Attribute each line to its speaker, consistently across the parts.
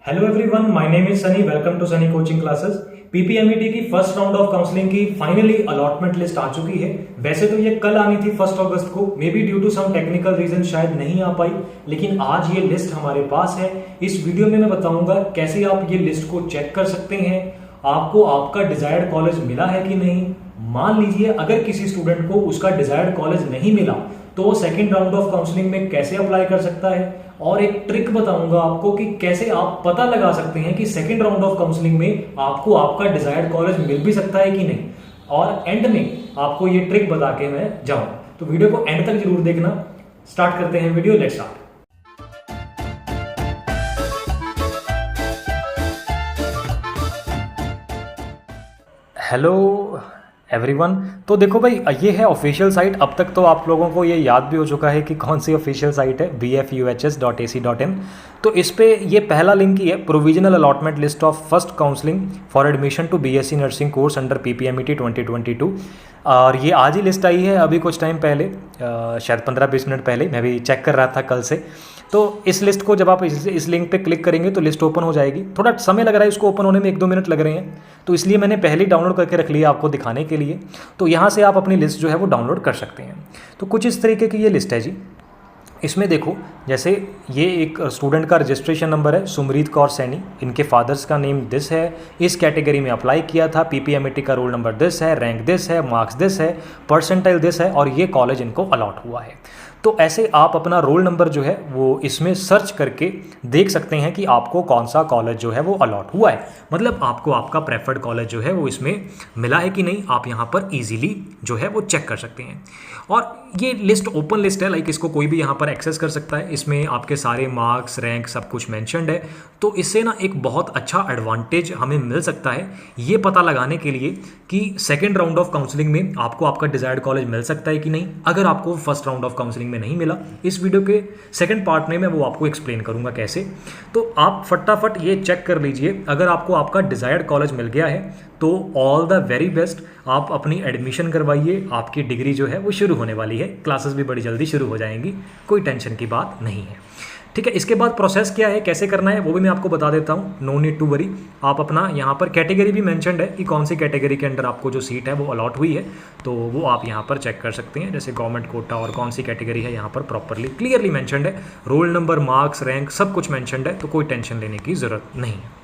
Speaker 1: Hello everyone, my name is Sunny. Welcome to Sunny coaching classes. PPMET की first round of counselling की finally allotment list आ चुकी है। वैसे तो ये कल आनी थी 1 अगस्त को, may be due to some technical reason शायद नहीं आ पाई, लेकिन आज ये लिस्ट हमारे पास है। इस वीडियो में मैं बताऊंगा कैसे आप ये लिस्ट को चेक कर सकते हैं, आपको आपका डिजायर्ड कॉलेज मिला है कि नहीं। मान लीजिए अगर किसी स्टूडेंट को उसका डिजायर्ड कॉलेज नहीं मिला तो वो सेकेंड राउंड ऑफ काउंसलिंग में कैसे अप्लाई कर सकता है, और एक ट्रिक बताऊंगा आपको कि कैसे आप पता लगा सकते हैं कि सेकेंड राउंड ऑफ काउंसलिंग में आपको आपका डिजायर्ड कॉलेज मिल भी सकता है कि नहीं। और एंड में आपको ये ट्रिक बता के मैं जाऊं, तो वीडियो को एंड तक जरूर देखना। स्टार्ट करते हैं video, let's start. Hello everyone, तो देखो भाई, ये है ऑफिशियल साइट। अब तक तो आप लोगों को ये याद भी हो चुका है कि कौन सी ऑफिशियल साइट है, bfuhs.ac.in। तो इस पे ये पहला लिंक ही है, provisional allotment list of first counselling for admission to BSc nursing course under PPMET 2022। और ये आज ही लिस्ट आई है, अभी कुछ टाइम पहले, शायद 15-20 मिनट पहले। मैं भी चेक कर रहा था कल से। तो इस लिस्ट को जब आप इस लिंक पे क्लिक करेंगे तो लिस्ट ओपन हो जाएगी। थोड़ा समय लग रहा है इसको ओपन होने में, 1-2 मिनट लग रहे हैं, तो इसलिए मैंने पहले ही डाउनलोड करके रख लिया आपको दिखाने के लिए। तो यहाँ से आप अपनी लिस्ट जो है वो डाउनलोड कर सकते हैं। तो कुछ इस तरीके की ये लिस्ट है जी। इसमें देखो, जैसे ये एक स्टूडेंट का रजिस्ट्रेशन नंबर है, सुमरीत कौर सैनी, इनके फादर्स का नेम दिस है, इस कैटेगरी में अप्लाई किया था, पीपीएमईटी का रोल नंबर दिस है, रैंक दिस है, मार्क्स दिस है, परसेंटाइल दिस है, और ये कॉलेज इनको अलॉट हुआ है। तो ऐसे आप अपना रोल नंबर जो है वो इसमें सर्च करके देख सकते हैं कि आपको कौन सा कॉलेज जो है वो अलॉट हुआ है, मतलब आपको आपका प्रेफर्ड कॉलेज जो है वो इसमें मिला है कि नहीं। आप यहाँ पर इजीली जो है वो चेक कर सकते हैं। और ये लिस्ट ओपन लिस्ट है, लाइक इसको कोई भी यहाँ पर एक्सेस कर सकता है। इसमें आपके सारे मार्क्स, रैंक सब कुछ मैंशनड है। तो इससे ना एक बहुत अच्छा एडवांटेज हमें मिल सकता है ये पता लगाने के लिए कि सेकेंड राउंड ऑफ काउंसलिंग में आपको आपका डिजायर्ड कॉलेज मिल सकता है कि नहीं। अगर आपको फर्स्ट राउंड ऑफ काउंसलिंग में नहीं मिला, इस वीडियो के सेकंड पार्ट में मैं वो आपको एक्सप्लेन करूंगा कैसे। तो आप फटाफट ये चेक कर लीजिए, अगर आपको आपका डिजायर्ड कॉलेज मिल गया है तो ऑल द वेरी बेस्ट, आप अपनी एडमिशन करवाइए। आपकी डिग्री जो है वो शुरू होने वाली है, क्लासेस भी बड़ी जल्दी शुरू हो जाएंगी, कोई टेंशन की बात नहीं है। ठीक है, इसके बाद प्रोसेस क्या है, कैसे करना है, वो भी मैं आपको बता देता हूँ। No need to worry. आप अपना यहाँ पर कैटेगरी भी मेंशनड है कि कौन सी कैटेगरी के अंडर आपको जो सीट है वो अलॉट हुई है, तो वो आप यहाँ पर चेक कर सकते हैं। जैसे गवर्नमेंट कोटा और कौन सी कैटेगरी है यहाँ पर प्रॉपरली क्लियरली मेंशनड है। रोल नंबर, मार्क्स, रैंक सब कुछ मेंशनड है, तो कोई टेंशन लेने की ज़रूरत नहीं है।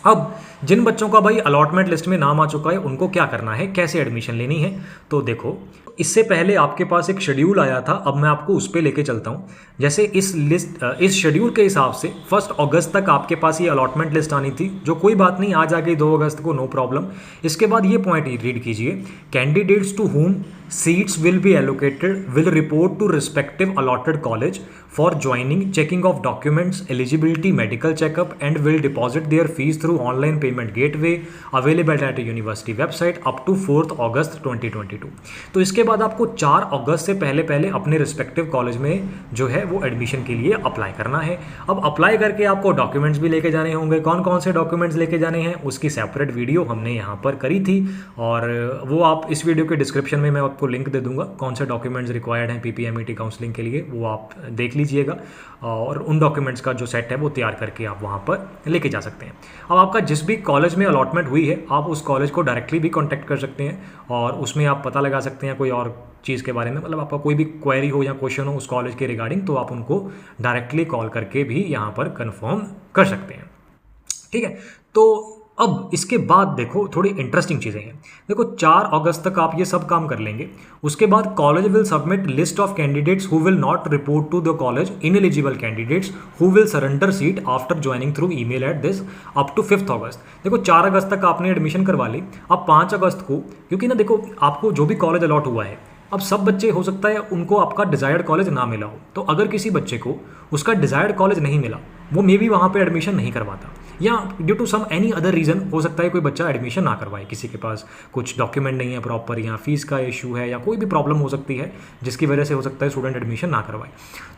Speaker 1: अब जिन बच्चों का भाई अलॉटमेंट लिस्ट में नाम आ चुका है, उनको क्या करना है, कैसे एडमिशन लेनी है, तो देखो, इससे पहले आपके पास एक शेड्यूल आया था। अब मैं आपको उस पर लेके चलता हूँ। जैसे इस शेड्यूल के हिसाब से 1 अगस्त तक आपके पास ये अलॉटमेंट लिस्ट आनी थी, जो कोई बात नहीं, आज आ गई 2 अगस्त को, नो प्रॉब्लम। इसके बाद ये पॉइंट रीड कीजिए, candidates to whom seats will be allocated will report to respective allotted college for joining, checking of documents, eligibility, medical checkup and will deposit their fees through online payment gateway available at university website up to 4 August 2022। तो इसके बाद आपको 4 अगस्त से पहले पहले अपने respective college में जो है वो एडमिशन के लिए अप्लाई करना है। अब अप्लाई करके आपको डॉक्यूमेंट्स भी लेके जाने होंगे। कौन कौन से डॉक्यूमेंट्स लेके जाने हैं उसकी सेपरेट वीडियो हमने यहाँ पर करी थी, और वो आप इस वीडियो के डिस्क्रिप्शन में मैं आपको लिंक दे दूंगा। कौन से डॉक्यूमेंट्स रिक्वायर्ड हैं पीपीएमईटी काउंसलिंग के लिए, वो आप देख लीजिएगा, और उन डॉक्यूमेंट्स का जो सेट है वो तैयार करके आप वहाँ पर लेके जा सकते हैं। अब आपका जिस भी कॉलेज में अलॉटमेंट हुई है, आप उस कॉलेज को डायरेक्टली भी कॉन्टैक्ट कर सकते हैं, और उसमें आप पता लगा सकते हैं कोई और चीज़ के बारे में, मतलब आपका कोई भी क्वेरी हो या क्वेश्चन हो उस कॉलेज के रिगार्डिंग, तो आप उनको डायरेक्टली कॉल करके भी यहाँ पर कंफर्म कर सकते हैं। ठीक है, तो अब इसके बाद देखो थोड़ी इंटरेस्टिंग चीज़ें हैं। देखो 4 अगस्त तक आप ये सब काम कर लेंगे। उसके बाद college will submit list of candidates who will not report to the college, ineligible candidates who will surrender seat after joining through email at this up to 5 August. देखो 4 अगस्त तक आपने एडमिशन करवा ली। अब 5 अगस्त को, क्योंकि ना देखो आपको जो भी कॉलेज अलॉट हुआ है, अब सब बच्चे हो सकता है उनको आपका डिजायर्ड कॉलेज ना मिला हो, तो अगर किसी बच्चे को उसका डिजायर्ड कॉलेज नहीं मिला, वो मे बी वहाँ पे एडमिशन नहीं करवाता, या due to some any other reason हो सकता है कोई बच्चा एडमिशन ना करवाए, किसी के पास कुछ डॉक्यूमेंट नहीं है प्रॉपर, या फीस का इशू है, या कोई भी प्रॉब्लम हो सकती है जिसकी वजह से हो सकता है स्टूडेंट एडमिशन ना करवाए।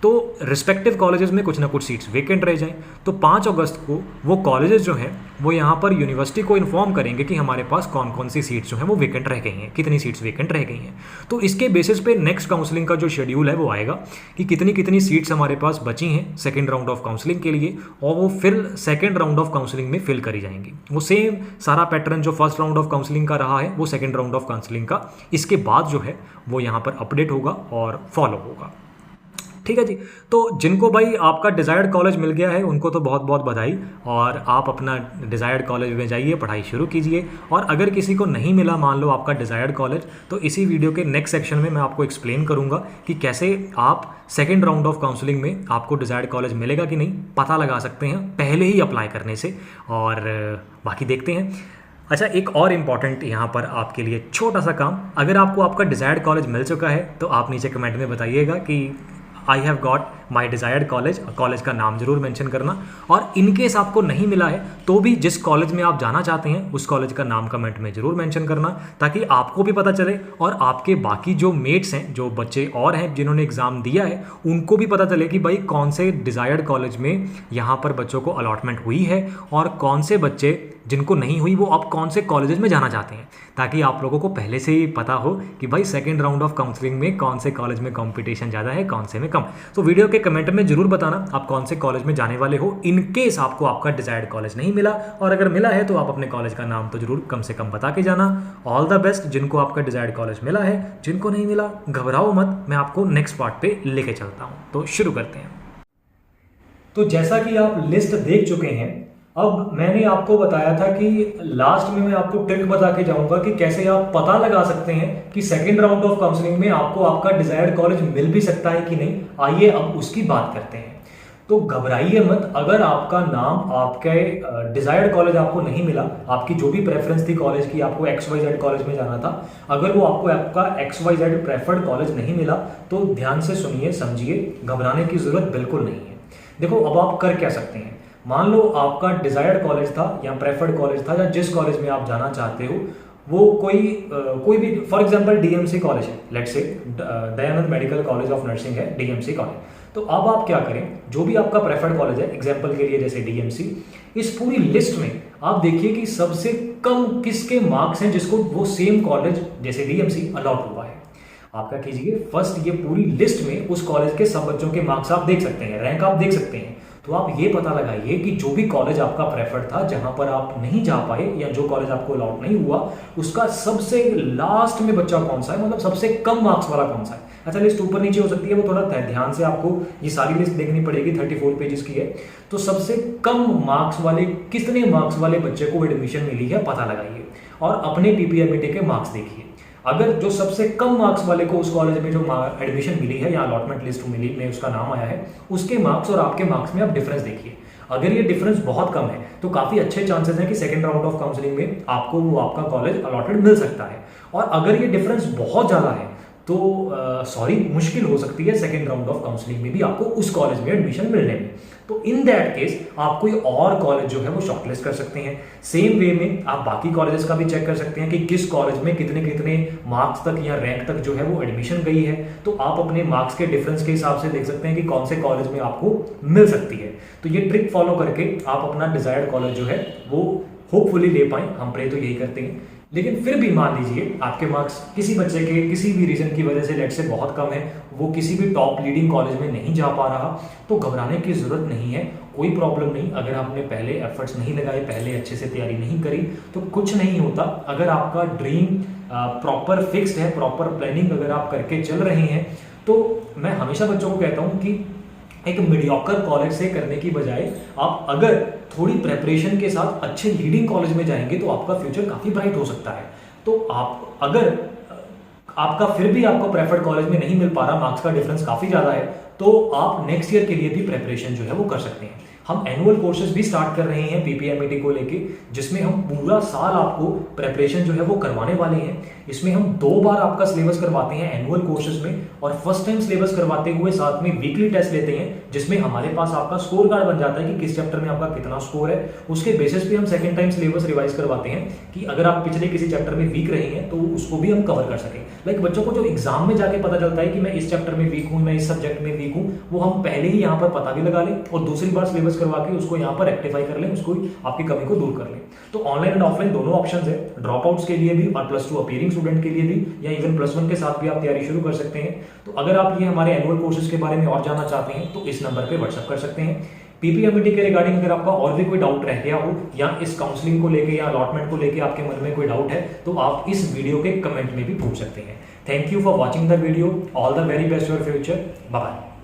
Speaker 1: तो रिस्पेक्टिव कॉलेजेस में कुछ ना कुछ सीट्स वेकेंट रह जाएं, तो 5 अगस्त को वो कॉलेजेस जो हैं वो यहाँ पर यूनिवर्सिटी को इन्फॉर्म करेंगे कि हमारे पास कौन कौन सी सीट्स जो हैं वो वेकेंट रह गई हैं, कितनी सीट्स वेकेंट रह गई हैं। तो इसके बेसिस पे नेक्स्ट काउंसलिंग का जो शेड्यूल है वो आएगा कि कितनी कितनी सीट्स हमारे पास बची हैं सेकेंड राउंड ऑफ काउंसलिंग के लिए। लिए और वो फिर सेकेंड राउंड ऑफ काउंसलिंग में फिल करी जाएंगी। वो सेम सारा पैटर्न जो फर्स्ट राउंड ऑफ काउंसलिंग का रहा है वो सेकेंड राउंड ऑफ काउंसलिंग का इसके बाद जो है वो यहाँ पर अपडेट होगा और फॉलो होगा। ठीक है जी। तो जिनको भाई आपका डिज़ायर्ड कॉलेज मिल गया है उनको तो बहुत बहुत बधाई, और आप अपना डिज़ायर्ड कॉलेज में जाइए, पढ़ाई शुरू कीजिए। और अगर किसी को नहीं मिला मान लो आपका डिज़ायर्ड कॉलेज, तो इसी वीडियो के नेक्स्ट सेक्शन में मैं आपको एक्सप्लेन करूंगा कि कैसे आप सेकेंड राउंड ऑफ काउंसलिंग में आपको डिज़ायर्ड कॉलेज मिलेगा कि नहीं पता लगा सकते हैं पहले ही अप्लाई करने से। और बाकी देखते हैं। अच्छा, एक और इम्पॉर्टेंट यहाँ पर आपके लिए छोटा सा काम, अगर आपको आपका डिज़ायर्ड कॉलेज मिल चुका है तो आप नीचे कमेंट में बताइएगा कि I have got my desired college, college का नाम जरूर मेंशन करना। और इनकेस आपको नहीं मिला है तो भी जिस कॉलेज में आप जाना चाहते हैं उस कॉलेज का नाम कमेंट में जरूर मेंशन करना, ताकि आपको भी पता चले और आपके बाकी जो मेट्स हैं, जो बच्चे और हैं जिन्होंने एग्ज़ाम दिया है, उनको भी पता चले कि भाई कौन से डिज़ायर्ड कॉलेज में यहाँ पर बच्चों को अलॉटमेंट हुई है और कौन से बच्चे जिनको नहीं हुई वो अब कौन से कॉलेजेस में जाना चाहते हैं, ताकि आप लोगों को पहले से ही पता हो कि भाई सेकेंड राउंड ऑफ काउंसलिंग में कौन से कॉलेज में कंपटीशन ज़्यादा है, कौन से में कम। तो वीडियो के कमेंट में जरूर बताना आप कौन से कॉलेज में जाने वाले हो, इनकेस आपको आपका डिजायर्ड कॉलेज नहीं मिला। और अगर मिला है तो आप अपने कॉलेज का नाम तो जरूर कम से कम बता के जाना। ऑल द बेस्ट जिनको आपका डिजायर्ड कॉलेज मिला है, जिनको नहीं मिला घबराओ मत, मैं आपको नेक्स्ट पार्ट पे लेके चलता हूँ। तो शुरू करते हैं। तो जैसा कि आप लिस्ट देख चुके हैं, अब मैंने आपको बताया था कि लास्ट में मैं आपको ट्रिक बता के जाऊंगा कि कैसे आप पता लगा सकते हैं कि सेकेंड राउंड ऑफ काउंसलिंग में आपको आपका डिजायर्ड कॉलेज मिल भी सकता है कि नहीं। आइए अब उसकी बात करते हैं। तो घबराइए मत, अगर आपका नाम आपके डिजायर्ड कॉलेज आपको नहीं मिला, आपकी जो भी प्रेफरेंस थी कॉलेज की, आपको XYZ कॉलेज में जाना था, अगर वो आपको आपका XYZ प्रेफर्ड कॉलेज नहीं मिला तो ध्यान से सुनिए, समझिए, घबराने की जरूरत बिल्कुल नहीं है। देखो अब आप कर क्या सकते हैं। मान लो आपका डिजायर्ड कॉलेज था या प्रेफर्ड कॉलेज था, या जिस कॉलेज में आप जाना चाहते हो वो कोई भी, फॉर एग्जांपल DMC कॉलेज है, let's say Dayanand medical college of nursing है DMC कॉलेज। तो अब आप क्या करें, जो भी आपका प्रेफर्ड कॉलेज है, एग्जांपल के लिए जैसे DMC, इस पूरी लिस्ट में आप देखिए कि सबसे कम किसके मार्क्स हैं जिसको वो सेम कॉलेज जैसे DMC अलॉट हुआ है। आप क्या कीजिए, फर्स्ट ये पूरी लिस्ट में उस कॉलेज के सब बच्चों के मार्क्स आप देख सकते हैं, रैंक आप देख सकते हैं। तो आप ये पता लगाइए कि जो भी कॉलेज आपका प्रेफर्ड था, जहां पर आप नहीं जा पाए या जो कॉलेज आपको अलॉट नहीं हुआ, उसका सबसे लास्ट में बच्चा कौन सा है, मतलब सबसे कम मार्क्स वाला कौन सा है। अच्छा, लिस्ट ऊपर नीचे हो सकती है, वो थोड़ा ध्यान से आपको ये सारी लिस्ट देखनी पड़ेगी, 34 पेजेस की है। तो सबसे कम मार्क्स वाले, कितने मार्क्स वाले बच्चे को एडमिशन मिली है पता लगाइए और अपने PPMET के मार्क्स देखिए। अगर जो सबसे कम मार्क्स वाले को उस कॉलेज में जो एडमिशन मिली है या अलॉटमेंट लिस्ट मिली में उसका नाम आया है, उसके मार्क्स और आपके मार्क्स में आप डिफरेंस देखिए। अगर ये डिफरेंस बहुत कम है तो काफी अच्छे चांसेस हैं कि सेकंड राउंड ऑफ काउंसलिंग में आपको वो आपका कॉलेज अलॉटेड मिल सकता है। और अगर ये डिफरेंस बहुत ज्यादा है तो मुश्किल हो सकती है सेकंड राउंड ऑफ काउंसलिंग में भी आपको उस कॉलेज में एडमिशन मिलने में। तो इन दैट केस आप कोई और कॉलेज जो है वो शॉर्टलिस्ट कर सकते हैं। सेम वे में आप बाकी कॉलेजेस का भी चेक कर सकते हैं कि किस कॉलेज में कितने कितने मार्क्स तक या रैंक तक जो है वो एडमिशन गई है। तो आप अपने मार्क्स के डिफरेंस के हिसाब से देख सकते हैं कि कौन से कॉलेज में आपको मिल सकती है। तो ये ट्रिक फॉलो करके आप अपना डिजायर्ड कॉलेज जो है वो होपफुली ले पाए, हम प्रे तो यही करते हैं। लेकिन फिर भी मान लीजिए आपके मार्क्स किसी बच्चे के किसी भी रीजन की वजह से लेट से बहुत कम है, वो किसी भी टॉप लीडिंग कॉलेज में नहीं जा पा रहा, तो घबराने की जरूरत नहीं है, कोई प्रॉब्लम नहीं। अगर आपने पहले एफर्ट्स नहीं लगाए, पहले अच्छे से तैयारी नहीं करी तो कुछ नहीं होता। अगर आपका ड्रीम प्रॉपर फिक्स्ड है, प्रॉपर प्लानिंग अगर आप करके चल रहे हैं, तो मैं हमेशा बच्चों को कहता हूँ कि एक मीडियोकर कॉलेज से करने की बजाय आप अगर थोड़ी प्रेपरेशन के साथ अच्छे लीडिंग कॉलेज में जाएंगे तो आपका फ्यूचर काफी ब्राइट हो सकता है। तो आप अगर आपका फिर भी आपको प्रेफर्ड कॉलेज में नहीं मिल पा रहा, मार्क्स का डिफरेंस काफी ज्यादा है, तो आप नेक्स्ट ईयर के लिए भी प्रेपरेशन जो है वो कर सकते हैं। हम एनुअल कोर्सेज भी स्टार्ट कर रहे हैं PPMET को लेके, जिसमें हम पूरा साल आपको प्रेपरेशन जो है वो करवाने वाले हैं। इसमें हम 2 बार आपका सिलेबस करवाते हैं एनुअल कोर्सेज में, और फर्स्ट टाइम सिलेबस करवाते हुए साथ में वीकली टेस्ट लेते हैं, जिसमें हमारे पास आपका स्कोर कार्ड बन जाता है कि किस चैप्टर में आपका कितना स्कोर है। उसके बेसिस पे हम सेकंड टाइम सिलेबस रिवाइज करवाते हैं कि अगर आप पिछले किसी चैप्टर में वीक रहे हैं तो उसको भी हम कवर कर सकें। लाइक बच्चों को जो एग्जाम में जाके पता चलता है कि मैं इस चैप्टर में वीक हूँ, मैं इस सब्जेक्ट में वीक हूँ, वो हम पहले ही यहाँ पर पता भी लगा लें और दूसरी बार सिलेबस करवा के उसको यहाँ पर रेक्टिफाई कर लें, उसको आपकी कमी को दूर कर लें। तो ऑनलाइन एंड ऑफलाइन दोनों ऑप्शंस है, ड्रॉप आउट्स के लिए भी और +2 अपीयरिंग स्टूडेंट के लिए भी, या इवन +1 के साथ भी आप तैयारी शुरू कर सकते हैं। तो अगर आप ये हमारे एनुअल कोर्सेज के बारे में और जानना चाहते हैं तो इस नंबर पे व्हाट्सएप कर सकते हैं। पीपीएमईटी के रिगार्डिंग अगर आपका और भी कोई डाउट रह गया हो, या इस काउंसलिंग को लेके या अलॉटमेंट को लेके आपके मन में कोई डाउट है, तो आप इस वीडियो के कमेंट में भी पूछ सकते हैं। Thank you for watching the video. All the very best for future. Bye bye.